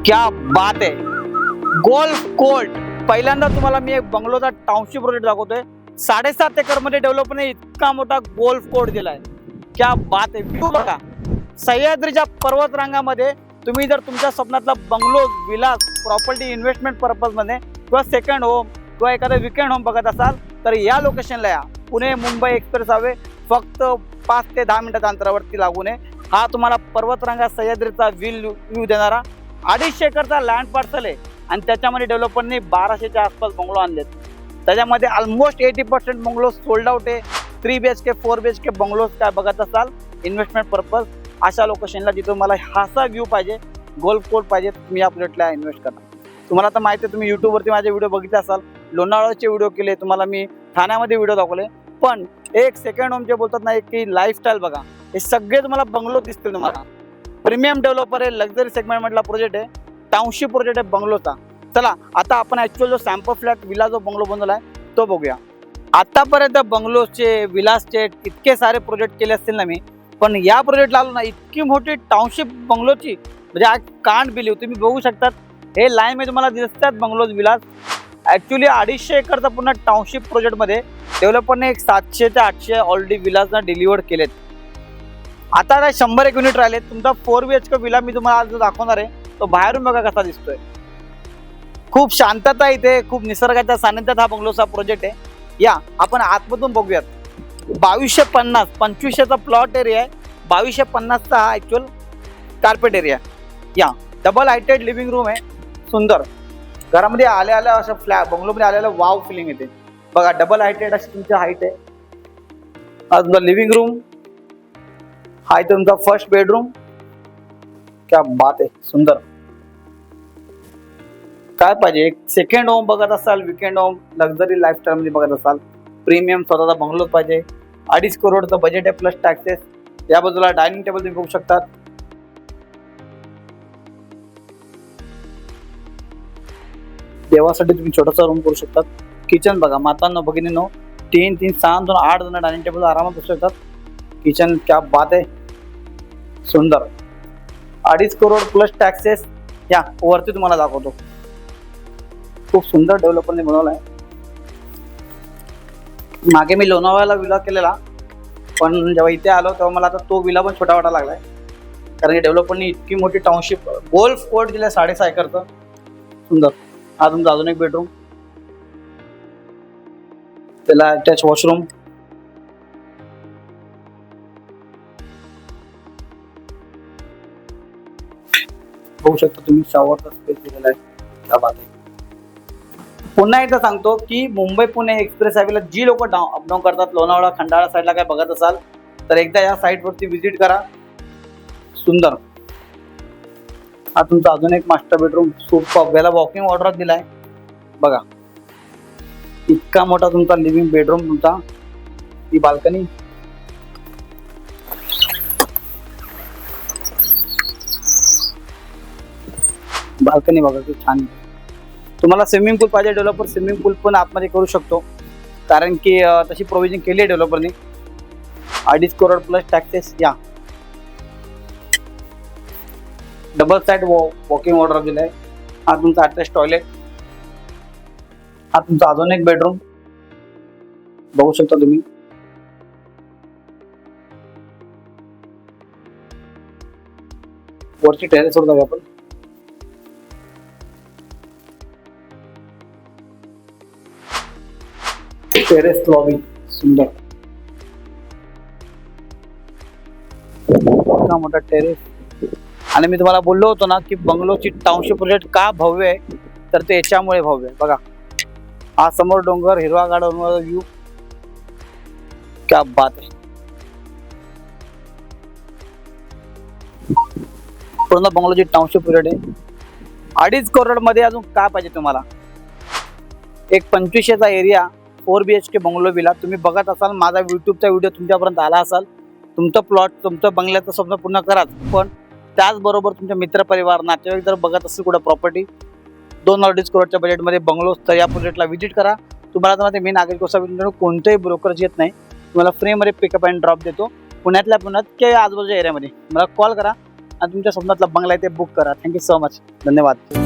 क्या बात आहे. गोल्फ कोर्ट पहिल्यांदा तुम्हाला मी एक बंगलोचा टाउनशिप प्रोजेक्ट दाखवतोय. 7.5 एकर मध्ये डेव्हलपने इतका मोठा गोल्फ कोर्ट दिलाय. क्या बात आहे. व्ह्यू बघा. सह्याद्रीच्या पर्वत रांगामध्ये तुम्ही जर तुमच्या स्वप्नातला bungalow villas property investment purpose मध्ये किंवा सेकंड होम किंवा एखादा विकेंड होम बघत असाल तर या लोकेशनला या. पुणे मुंबई एक्सप्रेस हायवे फक्त 5 ते 10 मिनिटाच्या अंतरावरती लागून आहे. हा तुम्हाला पर्वतरांगा सह्याद्रीचा व्ह्यू देणारा 250 एकरचा लँड पार्सल आहे आणि त्याच्यामध्ये डेव्हलपरने 1200च्या आसपास बंगलो आणलेत. त्याच्यामध्ये ऑलमोस्ट 80% बंगलो सोल्ड आउट आहे. 3 BHK 4 BHK बंगलोज काय बघत असाल इन्व्हेस्टमेंट पर्पज अशा लोकेशनला जिथं मला हासा व्ह्यू पाहिजे गोल्फ कोर्ट पाहिजे तुम्ही या प्रोजेक्टला इन्व्हेस्ट करा. तुम्हाला तर माहिती आहे तुम्ही यूट्यूबवरती माझे व्हिडिओ बघितले असाल. लोणावळ्याचे व्हिडिओ केले तुम्हाला मी ठाण्यामध्ये व्हिडिओ दाखवले. पण एक सेकंड होमचे बोलतात ना की लाईफस्टाईल बघा हे सगळे तुम्हाला बंगलो दिसतील. तुम्हाला प्रीमियम डेव्हलपर आहे. लक्झरी सेगमेंट मधला प्रोजेक्ट आहे. टाउनशिप प्रोजेक्ट आहे बंगलोचा. चला आता आपण ऍक्च्युअल जो सॅम्पल फ्लॅट विला जो बंगलो बनवलाय तो बघूया. आतापर्यंत बंगलोचे विलासचे इतके सारे प्रोजेक्ट केले असतील ना मी पण या प्रोजेक्टला आलो ना इतकी मोठी टाउनशिप बंगलोची म्हणजे आय कांट बिलीव्ह. तुम्ही बघू शकतात हे लाईन मध्ये तुम्हाला दिसतात बंगलोज विलास. ऍक्च्युली 250 एकरचा पूर्ण टाउनशिप प्रोजेक्टमध्ये डेव्हलपरने एक 700 ते 800 ऑलरेडी विलासना डिलिव्हर्ड केलेत. आता काय 100 एक युनिट राहिलेत. तुमचा 4 BHK विला मी तुम्हाला आज दाखवणार आहे तो बाहेरून बघा कसा दिसतोय. खूप शांतता इथे खूप निसर्गाच्या सानिध्यात हा बंगलोचा प्रोजेक्ट आहे. या आपण आतमधून बघूयात. 2250 2500चा प्लॉट एरिया आहे. 2250चा हा ऍक्च्युअल कार्पेट एरिया. या डबल हायटेड लिव्हिंग रूम आहे. सुंदर घरामध्ये आल्या असं फ्लॅट बंगलोमध्ये आलेलं वाव फिलिंग येते बघा. डबल हायटेड अशी तुमची हाईट आहे. हा तुमचा लिव्हिंग रूम. हा इथे तुमचा फर्स्ट बेडरूम. क्या बात आहे. सुंदर. काय पाहिजे एक सेकंड होम बघत असाल विकेंड होम लक्झरी लाईफस्टाईल मध्ये बघत असाल प्रीमियम स्वतःचा बंगलो पाहिजे 2.5 करोडचं बजेट आहे प्लस टॅक्सेस. या बाजूला डायनिंग टेबल तुम्ही बघू शकता. देवासाठी तुम्ही छोटासा रूम करू शकतात. किचन बघा मातांनो भगिनींनो 3 3 6 2 8 जण डायनिंग टेबल आरामात बसू शकतात. किचन क्या बात आहे. सुंदर. 2.5 करोड प्लस टॅक्सेस. या वरती तुम्हाला दाखवतो. खूप सुंदर डेव्हलपरने बनवलाय. मागे मी लोणावळ्याला विला केलेला पण जेव्हा इथे आलो तेव्हा मला आता तो विला पण छोटा वाटा लागलाय कारण की डेव्हलपरने इतकी मोठी टाउनशिप गोल्फ कोर्ट दिलाय 6.5 एकरचं. सुंदर. हा तुमचा अजून एक बेडरूम. त्याला अटॅच वॉशरूम. बघू शकता तुम्ही शॉवरचा स्पेस दिलेला आहे. त्या बाजूला पुन्हा एकदा सांगतो की मुंबई पुणे एक्सप्रेस हायवेला जी लोक अपडाऊन करतात लोणावळा खंडाळा साईडला काय बघत असाल तर एकदा या साईट वरती व्हिजिट करा. सुंदर. हा तुमचा अजून एक मास्टर बेडरूम. सुपर. याला वॉकिंग ऑर्डर दिलाय बघा. इतका मोठा तुमचा लिव्हिंग बेडरूम. तुमचा ही बाल्कनी. बाल्कनी बघा किती छान. तुम्हाला स्विमिंग पूल पाहिजे डेव्हलपर स्विमिंग पूल पण आतमध्ये करू शकतो कारण की तशी प्रोव्हिजन केली आहे डेव्हलपरने. 2.5 करोड प्लस टॅक्सेस. या डबल साइड वॉकिंग ऑर्डर दिलाय. हा तुमचा अटॅच टॉयलेट. हा तुमचा अजून एक बेडरूम बघू शकता तुम्ही. वरची टेरेस वर जाऊया आपण. Terrace lobby. सुंदर. मोठा टेरेस. आणि मी तुम्हाला बोललो होतो ना की बंगलोची टाउनशिप प्रोजेक्ट का भव्य आहे तर ते याच्यामुळे भव्य आहे बघा. हा समोर डोंगर हिरवागार व्ह्यू. क्या बात आहे. पूर्ण बंगलोची टाउनशिप प्रोजेक्ट आहे. 2.5 करोड मध्ये अजून काय पाहिजे तुम्हाला. एक 2500चा एरिया 4 BHK बंगलो विला तुम्ही बघत असाल. माझा युट्यूबचा व्हिडिओ तुमच्यापर्यंत आला असाल. तुमचं प्लॉट तुमचं बंगल्याचं स्वप्न पूर्ण कराच पण त्याचबरोबर तुमच्या मित्रपरिवार नातेवाईक जर बघत असेल कुठं प्रॉपर्टी 2-2.5 करोडच्या बजेटमध्ये बंगलोज तर या प्रोजेक्टला व्हिजिट करा. तुम्हाला तर मी नागरिक गोसावी कोणतेही ब्रोकरेज येत नाही. तुम्हाला फ्रीमध्ये पिकअप अँड ड्रॉप देतो पुण्यातल्या पुण्यात किंवा आजूबाजूच्या एरियामध्ये. मला कॉल करा. आणि तुमच्या स्वप्नातला बंगला आहे ते बुक करा. Thank you so much. धन्यवाद.